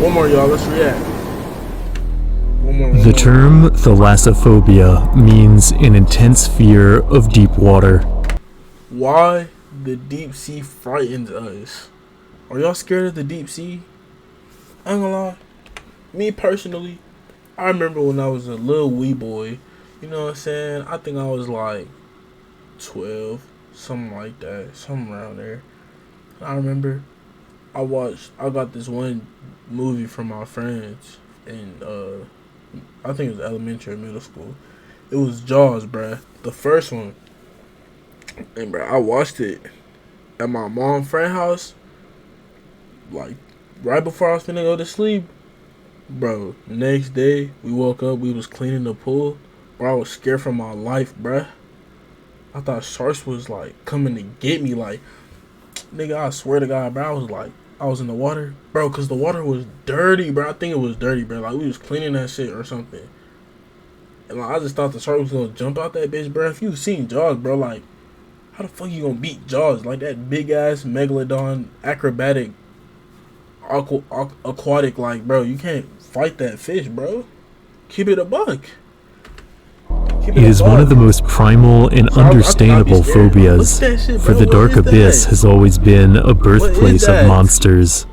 One more, y'all. Let's react. The term thalassophobia means an intense fear of deep water. Why the deep sea frightens us. Are y'all scared of the deep sea? I ain't gonna lie. Me personally, I remember when I was a little wee boy. You know what I'm saying? I think I was like 12, something like that, something around there. I remember I got this one movie from my friends, and I think it was elementary or middle school. It was Jaws, bruh. The first one. And bruh, I watched it at my mom's friend's house, like right before I was finna go to sleep. Bro, next day we woke up, we was cleaning the pool. Bro, I was scared for my life, bruh. I thought sharks was like coming to get me. Like, nigga, I swear to God, bro, I was in the water, bro, cause the water was dirty, bro. I think it was dirty, bro. Like we was cleaning that shit or something, and like I just thought the shark was gonna jump out that bitch, bro. If you seen Jaws, bro, like how the fuck you gonna beat Jaws? Like that big ass megalodon, acrobatic, aquatic, like bro, you can't fight that fish, bro. Keep it a buck. It is one of the most primal and understandable phobias, for the dark abyss has always been a birthplace of monsters.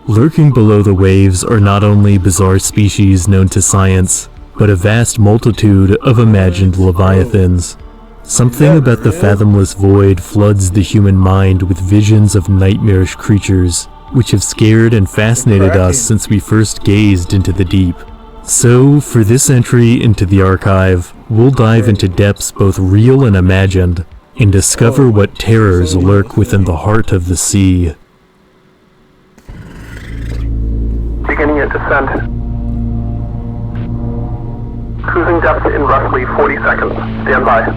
Lurking below the waves are not only bizarre species known to science, but a vast multitude of imagined leviathans. Something about the fathomless void floods the human mind with visions of nightmarish creatures, which have scared and fascinated us since we first gazed into the deep. So, for this entry into the archive, we'll dive into depths both real and imagined, and discover what terrors lurk within the heart of the sea. Beginning your descent. Cruising depth in roughly 40 seconds. Stand by.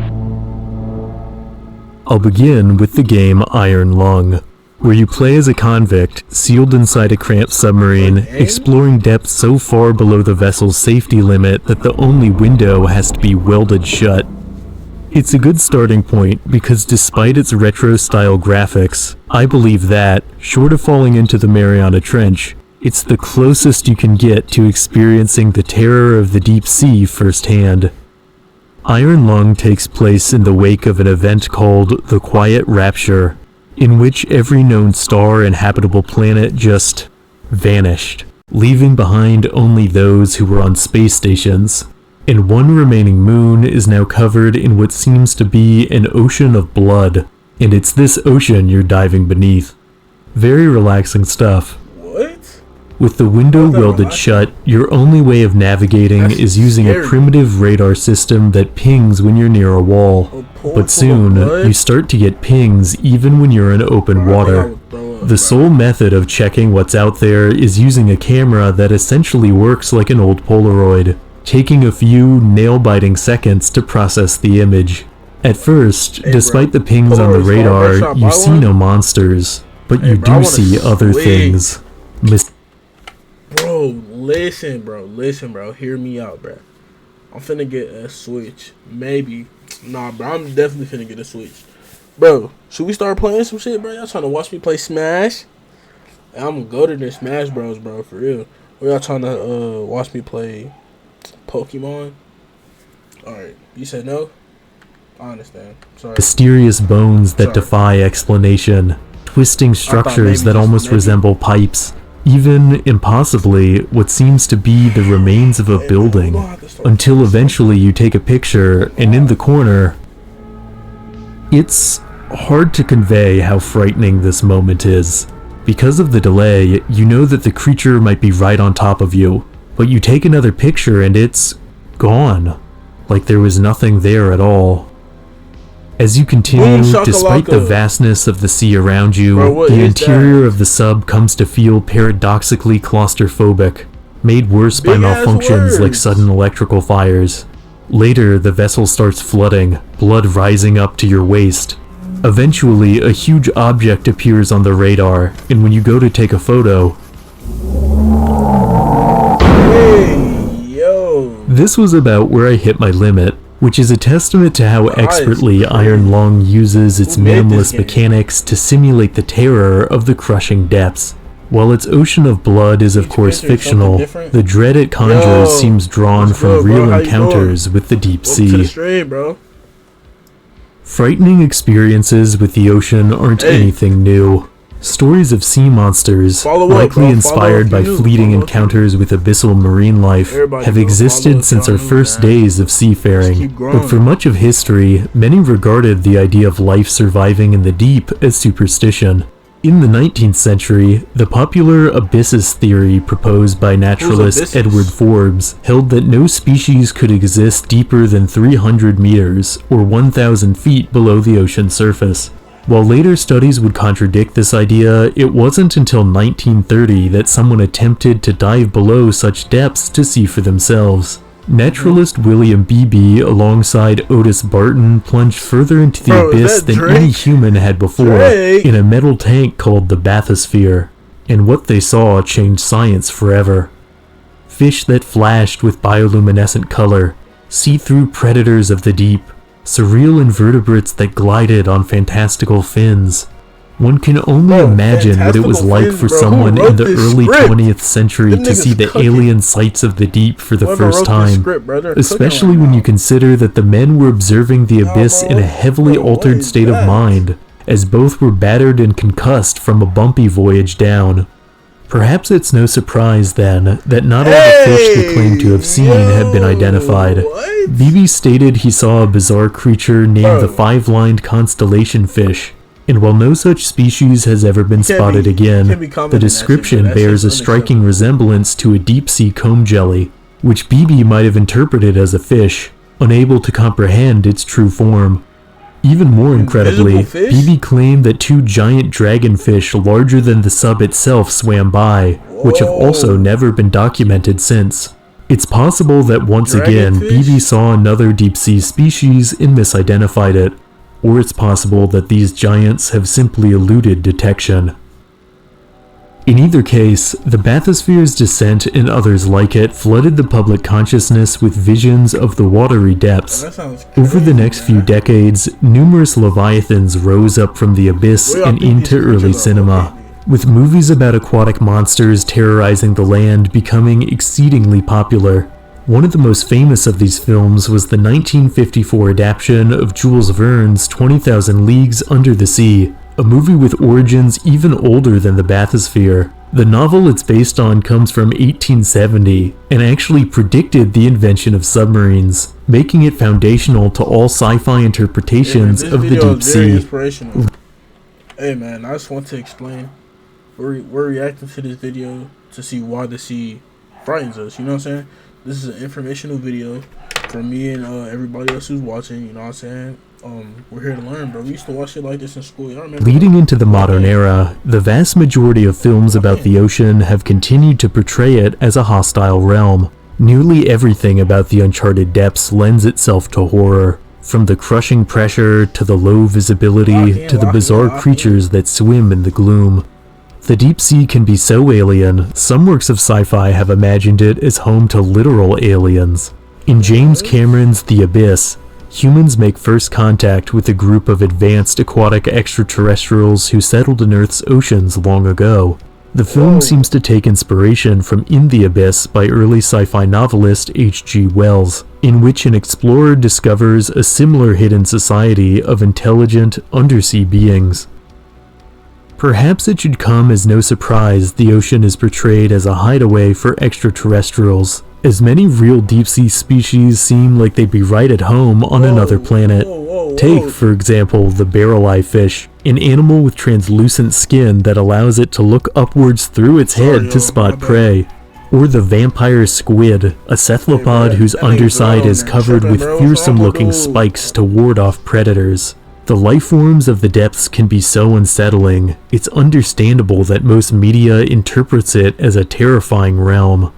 I'll begin with the game Iron Lung, where you play as a convict sealed inside a cramped submarine, exploring depths so far below the vessel's safety limit that the only window has to be welded shut. It's a good starting point because despite its retro-style graphics, I believe that, short of falling into the Mariana Trench, it's the closest you can get to experiencing the terror of the deep sea firsthand. Iron Lung takes place in the wake of an event called the Quiet Rapture, in which every known star and habitable planet just vanished, leaving behind only those who were on space stations. And one remaining moon is now covered in what seems to be an ocean of blood, and it's this ocean you're diving beneath. Very relaxing stuff. What? With the window welded shut, your only way of navigating is using a primitive radar system that pings when you're near a wall. But soon, you start to get pings even when you're in open water. The sole method of checking what's out there is using a camera that essentially works like an old Polaroid, taking a few nail-biting seconds to process the image. At first, despite the pings on the radar, you see no monsters, but you do see other things. Listen, bro, hear me out, bro. I'm finna get a Switch, maybe. Nah, bro, I'm definitely finna get a Switch. Bro, should we start playing some shit, bro? Y'all trying to watch me play Smash? I'm gonna go to the Smash Bros, bro, for real. Or y'all trying to watch me play Pokemon? Alright, you said no? I understand. Sorry. Mysterious bones that defy explanation, twisting structures that almost resemble pipes, even, impossibly, what seems to be the remains of a building, until eventually you take a picture, and in the corner... It's hard to convey how frightening this moment is. Because of the delay, you know that the creature might be right on top of you, but you take another picture and it's gone, like there was nothing there at all. As you continue, despite the vastness of the sea around you, the interior of the sub comes to feel paradoxically claustrophobic, made worse by malfunctions like sudden electrical fires. Later, the vessel starts flooding, blood rising up to your waist. Eventually, a huge object appears on the radar, and when you go to take a photo... This was about where I hit my limit, which is a testament to how expertly Iron Lung uses its minimalist mechanics to simulate the terror of the crushing depths. While its ocean of blood is of course fictional, the dread it conjures seems drawn from real encounters with the deep sea. Frightening experiences with the ocean aren't anything new. Stories of sea monsters, likely inspired by fleeting encounters with abyssal marine life, have existed since our first days of seafaring. But for much of history, many regarded the idea of life surviving in the deep as superstition. In the 19th century, the popular abyssus theory proposed by naturalist Edward Forbes held that no species could exist deeper than 300 meters, or 1,000 feet below the ocean surface. While later studies would contradict this idea, it wasn't until 1930 that someone attempted to dive below such depths to see for themselves. Naturalist William Beebe alongside Otis Barton plunged further into the abyss than any human had before in a metal tank called the bathysphere, and what they saw changed science forever. Fish that flashed with bioluminescent color, see-through predators of the deep, surreal invertebrates that glided on fantastical fins. One can only imagine what it was like for someone in the early 20th century to see the alien sights of the deep for the first time, especially when you consider that the men were observing the abyss in a heavily altered state of mind, as both were battered and concussed from a bumpy voyage down. Perhaps it's no surprise, then, that not all the fish they claim to have seen have been identified. Beebe stated he saw a bizarre creature named the five-lined constellation fish, and while no such species has ever been spotted again, the description bears a striking resemblance to a deep-sea comb jelly, which Beebe might have interpreted as a fish, unable to comprehend its true form. Even more incredibly, Beebe claimed that two giant dragonfish larger than the sub itself swam by, which have also never been documented since. It's possible that once again, Beebe saw another deep-sea species and misidentified it, or it's possible that these giants have simply eluded detection. In either case, the bathysphere's descent and others like it flooded the public consciousness with visions of the watery depths. Over the next few decades, numerous leviathans rose up from the abyss and into early cinema, with movies about aquatic monsters terrorizing the land becoming exceedingly popular. One of the most famous of these films was the 1954 adaptation of Jules Verne's 20,000 Leagues Under the Sea, a movie with origins even older than the bathysphere. The novel it's based on comes from 1870 and actually predicted the invention of submarines, making it foundational to all sci-fi interpretations of the deep sea. Hey man, I just want to explain. We're reacting to this video to see why the sea frightens us, you know what I'm saying? This is an informational video for me and everybody else who's watching, you know what I'm saying? We're here to learn, bro. We used to watch shit like this in school. Y'all remember? Leading into the modern era, the vast majority of films about the ocean have continued to portray it as a hostile realm. Nearly everything about the uncharted depths lends itself to horror, from the crushing pressure to the low visibility to the bizarre creatures that swim in the gloom. The deep sea can be so alien, some works of sci-fi have imagined it as home to literal aliens. In James Cameron's The Abyss, humans make first contact with a group of advanced aquatic extraterrestrials who settled in Earth's oceans long ago. The film seems to take inspiration from In the Abyss by early sci-fi novelist H.G. Wells, in which an explorer discovers a similar hidden society of intelligent, undersea beings. Perhaps it should come as no surprise the ocean is portrayed as a hideaway for extraterrestrials, as many real deep-sea species seem like they'd be right at home on another planet. Take, for example, the barrel-eye fish, an animal with translucent skin that allows it to look upwards through its head to spot prey. Or the vampire squid, a cephalopod whose underside is covered with fearsome-looking spikes to ward off predators. The life forms of the depths can be so unsettling, it's understandable that most media interprets it as a terrifying realm.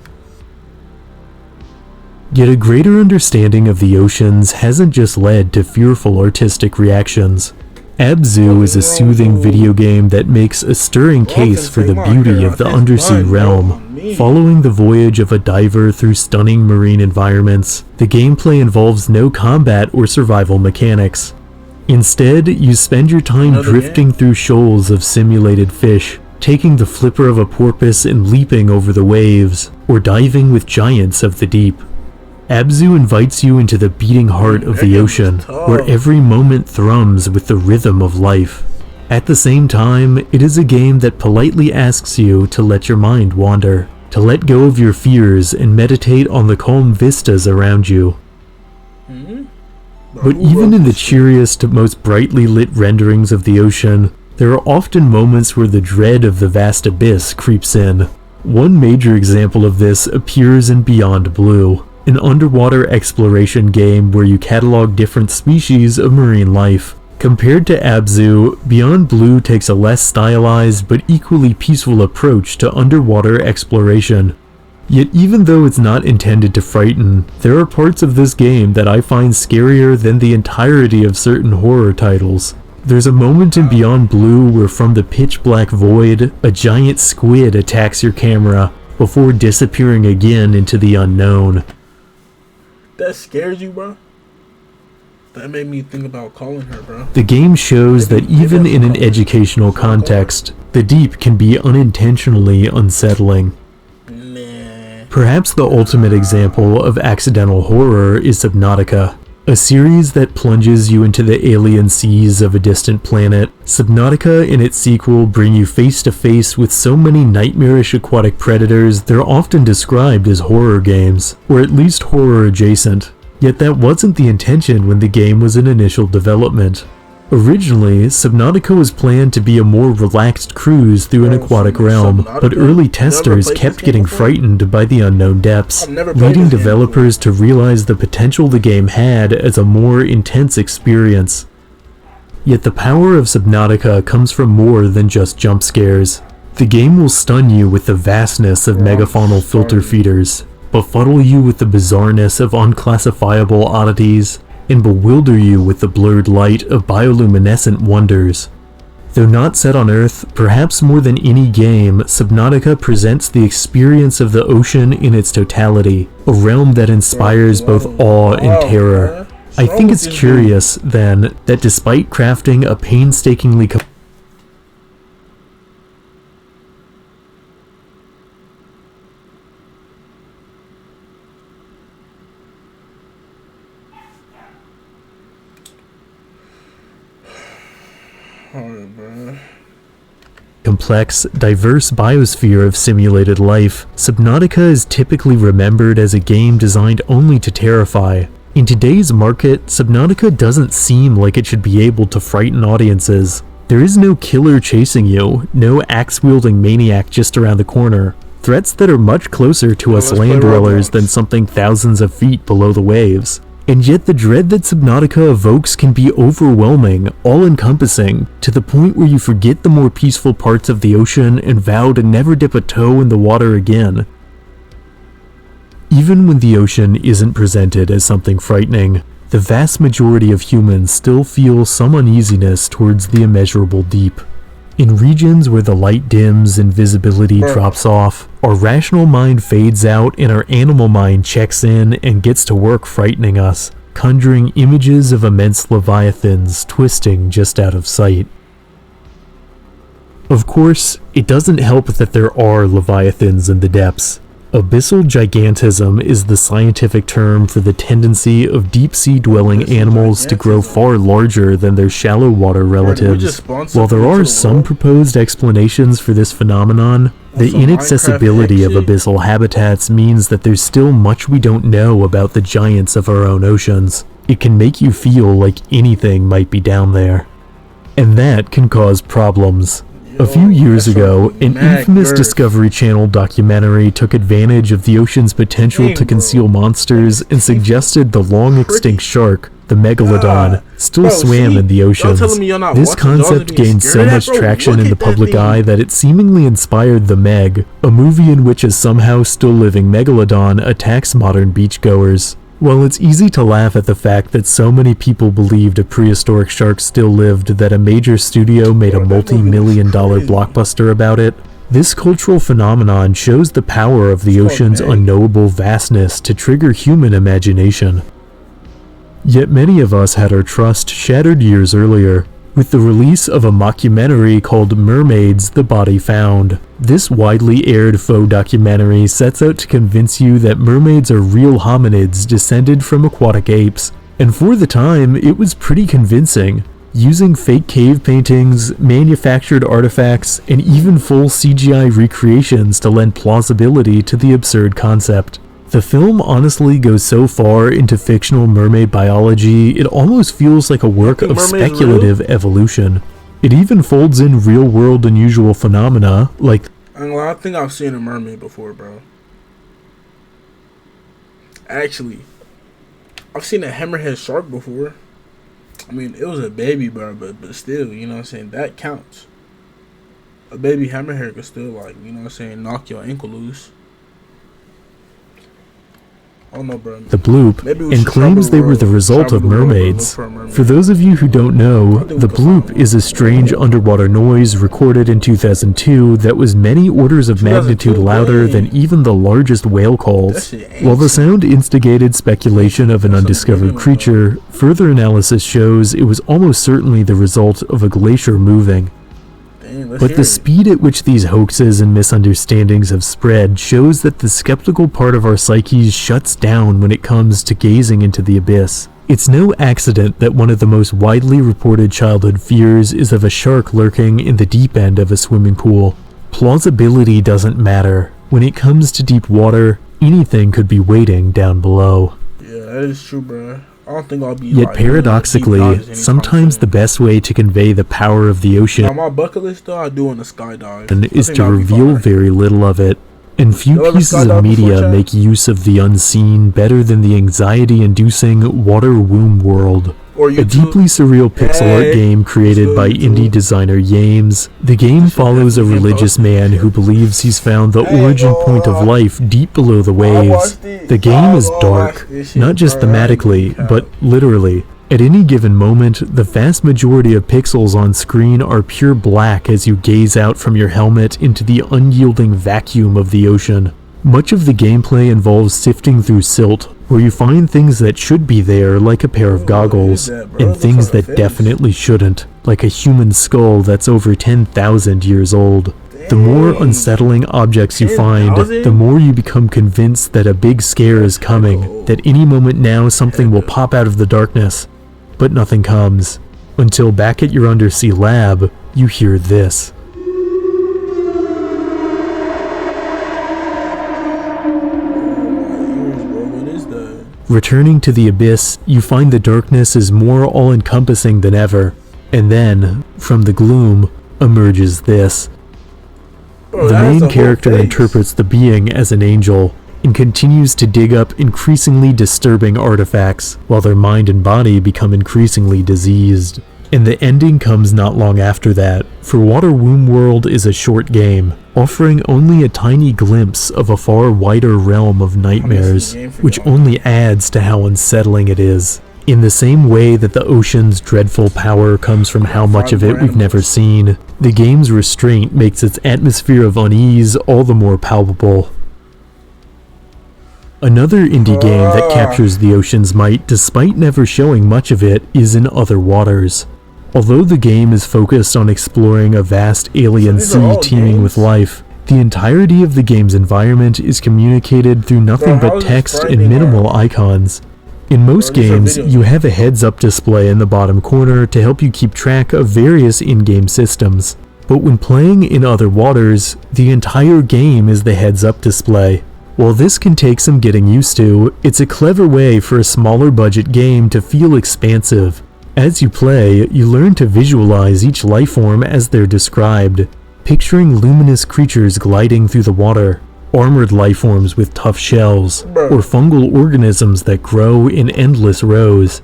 Yet a greater understanding of the oceans hasn't just led to fearful artistic reactions. Abzu is a soothing video game that makes a stirring case for the beauty of the undersea realm. Following the voyage of a diver through stunning marine environments, the gameplay involves no combat or survival mechanics. Instead, you spend your time drifting through shoals of simulated fish, taking the flipper of a porpoise and leaping over the waves, or diving with giants of the deep. Abzu invites you into the beating heart of the ocean, where every moment thrums with the rhythm of life. At the same time, it is a game that politely asks you to let your mind wander, to let go of your fears and meditate on the calm vistas around you. But even in the cheeriest, most brightly lit renderings of the ocean, there are often moments where the dread of the vast abyss creeps in. One major example of this appears in Beyond Blue, an underwater exploration game where you catalog different species of marine life. Compared to Abzu, Beyond Blue takes a less stylized but equally peaceful approach to underwater exploration. Yet even though it's not intended to frighten, there are parts of this game that I find scarier than the entirety of certain horror titles. There's a moment in Beyond Blue where from the pitch black void, a giant squid attacks your camera, before disappearing again into the unknown. That scares you, bro? That made me think about calling her, bro. The game shows that even in an educational context, the deep can be unintentionally unsettling. Perhaps the ultimate example of accidental horror is Subnautica, a series that plunges you into the alien seas of a distant planet. Subnautica and its sequel bring you face to face with so many nightmarish aquatic predators they're often described as horror games, or at least horror adjacent. Yet that wasn't the intention when the game was in initial development. Originally, Subnautica was planned to be a more relaxed cruise through an aquatic realm, but early testers kept getting frightened by the unknown depths, leading developers to realize the potential the game had as a more intense experience. Yet the power of Subnautica comes from more than just jump scares. The game will stun you with the vastness of megafaunal filter feeders, befuddle you with the bizarreness of unclassifiable oddities, and bewilder you with the blurred light of bioluminescent wonders. Though not set on Earth, perhaps more than any game, Subnautica presents the experience of the ocean in its totality, a realm that inspires both awe and terror. I think it's curious, then, that despite crafting a painstakingly complex, diverse biosphere of simulated life, Subnautica is typically remembered as a game designed only to terrify. In today's market, Subnautica doesn't seem like it should be able to frighten audiences. There is no killer chasing you, no axe-wielding maniac just around the corner. Threats that are much closer to us land dwellers than something thousands of feet below the waves. And yet the dread that Subnautica evokes can be overwhelming, all-encompassing, to the point where you forget the more peaceful parts of the ocean and vow to never dip a toe in the water again. Even when the ocean isn't presented as something frightening, the vast majority of humans still feel some uneasiness towards the immeasurable deep. In regions where the light dims and visibility drops off, our rational mind fades out and our animal mind checks in and gets to work frightening us, conjuring images of immense leviathans twisting just out of sight. Of course, it doesn't help that there are leviathans in the depths. Abyssal gigantism is the scientific term for the tendency of deep-sea dwelling animals to grow far larger than their shallow water relatives. While there are some proposed explanations for this phenomenon, the inaccessibility of abyssal habitats means that there's still much we don't know about the giants of our own oceans. It can make you feel like anything might be down there. And that can cause problems. A few years ago, an infamous Discovery Channel documentary took advantage of the ocean's potential to conceal monsters and suggested the long-extinct shark, the Megalodon, still swam in the oceans. This concept gained so much traction in the public eye that it seemingly inspired The Meg, a movie in which a somehow still-living Megalodon attacks modern beachgoers. While it's easy to laugh at the fact that so many people believed a prehistoric shark still lived that a major studio made a multi-million-dollar blockbuster about it, this cultural phenomenon shows the power of the ocean's unknowable vastness to trigger human imagination. Yet many of us had our trust shattered years earlier. with the release of a mockumentary called Mermaids: The Body Found. This widely aired faux documentary sets out to convince you that mermaids are real hominids descended from aquatic apes, and for the time, it was pretty convincing, using fake cave paintings, manufactured artifacts, and even full CGI recreations to lend plausibility to the absurd concept. The film honestly goes so far into fictional mermaid biology, it almost feels like a work of speculative evolution. It even folds in real-world unusual phenomena, like... I think I've seen a mermaid before, bro. Actually, I've seen a hammerhead shark before. I mean, it was a baby, bro, but still, you know what I'm saying? That counts. A baby hammerhead could still, like, you know what I'm saying, knock your ankle loose. I don't know, bro. The bloop, and claims they were the result of mermaids. For those of you who don't know, the bloop is a strange underwater noise recorded in 2002 that was many orders of magnitude louder than even the largest whale calls. While the sound instigated speculation of an undiscovered creature, further analysis shows it was almost certainly the result of a glacier moving. But the speed at which these hoaxes and misunderstandings have spread shows that the skeptical part of our psyches shuts down when it comes to gazing into the abyss. It's no accident that one of the most widely reported childhood fears is of a shark lurking in the deep end of a swimming pool. Plausibility doesn't matter. When it comes to deep water, anything could be waiting down below. Yeah, that is true, bro. I don't think I'll be. Yet paradoxically, sometimes the best way to convey the power of the ocean on my bucket list, though, I do want a skydive. Is to reveal very little of it. And few pieces of media make use of the unseen better than the anxiety-inducing Water Womb World. A deeply surreal pixel art game created by indie designer Yames. The game follows a religious man who believes he's found the origin point of life deep below the waves. The game is dark, not just thematically, but literally. At any given moment, the vast majority of pixels on screen are pure black as you gaze out from your helmet into the unyielding vacuum of the ocean. Much of the gameplay involves sifting through silt, where you find things that should be there, like a pair of goggles, and things that definitely shouldn't, like a human skull that's over 10,000 years old. The more unsettling objects you find, the more you become convinced that a big scare is coming, that any moment now something will pop out of the darkness. But nothing comes, until back at your undersea lab, you hear this. Returning to the abyss, you find the darkness is more all-encompassing than ever, and then, from the gloom, emerges this. The main character interprets the being as an angel, and continues to dig up increasingly disturbing artifacts, while their mind and body become increasingly diseased. And the ending comes not long after that, for Water Womb World is a short game, offering only a tiny glimpse of a far wider realm of nightmares, which only adds to how unsettling it is. In the same way that the ocean's dreadful power comes from how much of it we've never seen, the game's restraint makes its atmosphere of unease all the more palpable. Another indie game that captures the ocean's might despite never showing much of it is In Other Waters. Although the game is focused on exploring a vast alien sea teeming with life, the entirety of the game's environment is communicated through nothing but text and minimal icons. In most games, you have a heads-up display in the bottom corner to help you keep track of various in-game systems. But when playing In Other Waters, the entire game is the heads-up display. While this can take some getting used to, it's a clever way for a smaller budget game to feel expansive. As you play, you learn to visualize each lifeform as they're described, picturing luminous creatures gliding through the water, armored lifeforms with tough shells, or fungal organisms that grow in endless rows.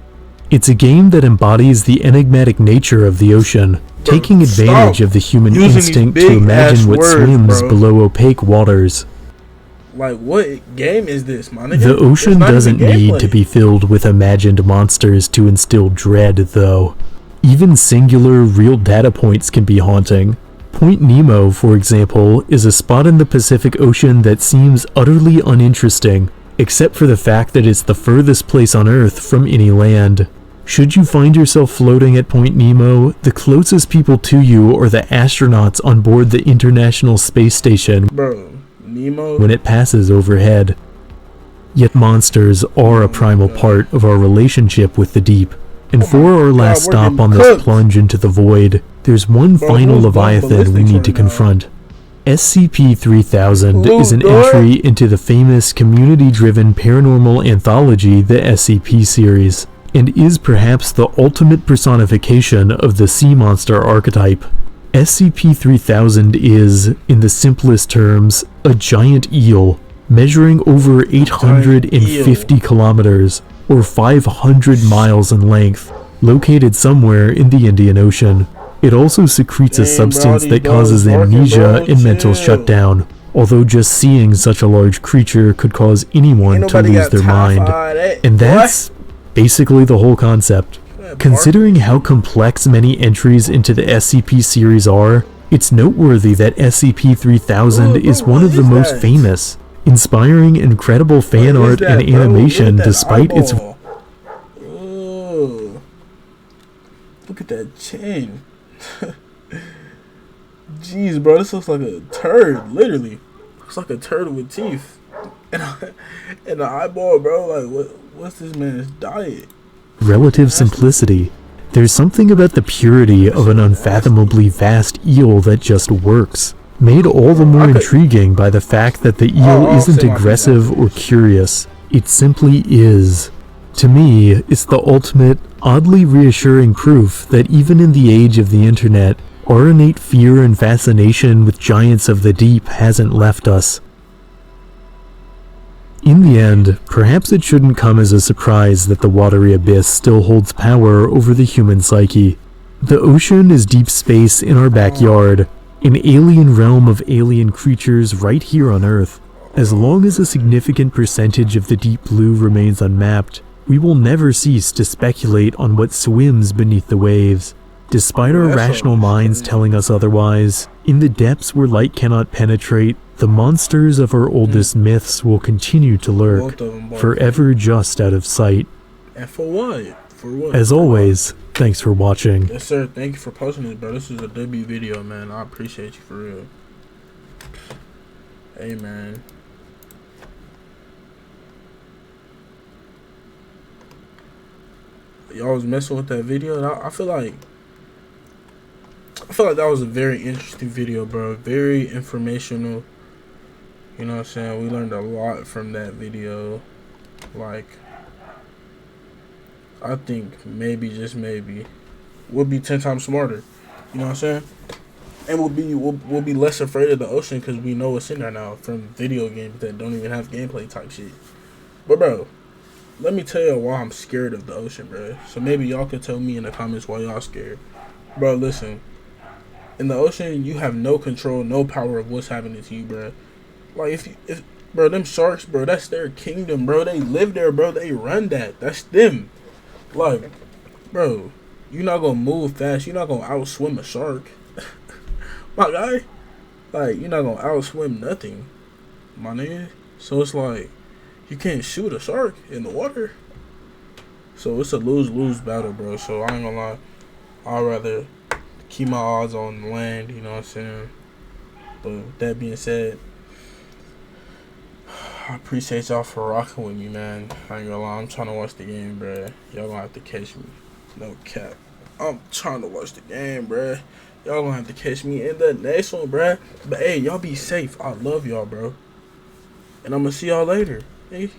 It's a game that embodies the enigmatic nature of the ocean, taking advantage of the human instinct to imagine what swims below opaque waters. Like, what game is this, my nigga? The ocean doesn't need to be filled with imagined monsters to instill dread, though. Even singular, real data points can be haunting. Point Nemo, for example, is a spot in the Pacific Ocean that seems utterly uninteresting, except for the fact that it's the furthest place on Earth from any land. Should you find yourself floating at Point Nemo, the closest people to you are the astronauts on board the International Space Station Bro, Nemo. when it passes overhead. Yet monsters are a primal part of our relationship with the deep. And for our last we're stop getting on this cooked. plunge into the void, there's one Bro, final who's Leviathan we ballistics need to right now? confront. SCP-3000 Blue is an door? entry into the famous community-driven paranormal anthology, the SCP series, and is perhaps the ultimate personification of the sea monster archetype. SCP-3000 is, in the simplest terms, a giant eel, measuring over 850 kilometers, or 500 miles in length, located somewhere in the Indian Ocean. It also secretes a Dang, substance bro, that these causes dogs barking, amnesia bro, and mental chill. shutdown, although just seeing such a large creature could cause anyone Ain't to nobody lose got their time for mind. all that. And that's basically the whole concept. Considering how complex many entries into the SCP series are, it's noteworthy that SCP-3000 Ooh, is bro, one what of the is most that? famous, inspiring incredible fan What is art that, and bro? animation Look at that despite its eyeball. Ooh. Look at that chin. Jeez, bro, this looks like a turd, literally. Looks like a turd with teeth. And the eyeball, bro, like, what's this man's diet? relative simplicity. There's something about the purity of an unfathomably vast eel that just works, made all the more intriguing by the fact that the eel I'll isn't say my aggressive or curious. It simply is. To me, it's the ultimate, oddly reassuring proof that even in the age of the internet, our innate fear and fascination with giants of the deep hasn't left us. In the end, perhaps it shouldn't come as a surprise that the watery abyss still holds power over the human psyche. The ocean is deep space in our backyard, an alien realm of alien creatures right here on Earth. As long as a significant percentage of the deep blue remains unmapped, we will never cease to speculate on what swims beneath the waves. Despite our rational minds telling us otherwise, in the depths where light cannot penetrate, the monsters of our oldest myths will continue to lurk, Both of them, both. forever just out of sight. And for what? For what? As always, thanks for watching. Yes, sir. Thank you for posting this, bro. This is a W video, man. I appreciate you for real. Hey, man. Y'all was messing with that video. And I feel like that was a very interesting video, bro. Very informational. You know what I'm saying? We learned a lot from that video. Like, I think maybe, just maybe, we'll be 10 times smarter. You know what I'm saying? And we'll be less afraid of the ocean because we know what's in there now from video games that don't even have gameplay type shit. But bro, let me tell you why I'm scared of the ocean, bro. So maybe y'all can tell me in the comments why y'all scared. Bro, listen. In the ocean, you have no control, no power of what's happening to you, bro. Like, if bro, them sharks, bro, that's their kingdom, bro. They live there, bro. They run that. That's them. Like, bro, you're not gonna move fast. You're not gonna outswim a shark. My guy. Like, you're not gonna outswim nothing, my nigga. So it's like, you can't shoot a shark in the water. So it's a lose-lose battle, bro. So I ain't gonna lie. I'd rather keep my odds on land, you know what I'm saying? But with that being said, I appreciate y'all for rocking with me, man. I ain't gonna lie, I'm trying to watch the game, bruh. Y'all gonna have to catch me. No cap. I'm trying to watch the game, bruh. Y'all gonna have to catch me in the next one, bruh. But hey, y'all be safe. I love y'all, bro. And I'm gonna see y'all later. Hey.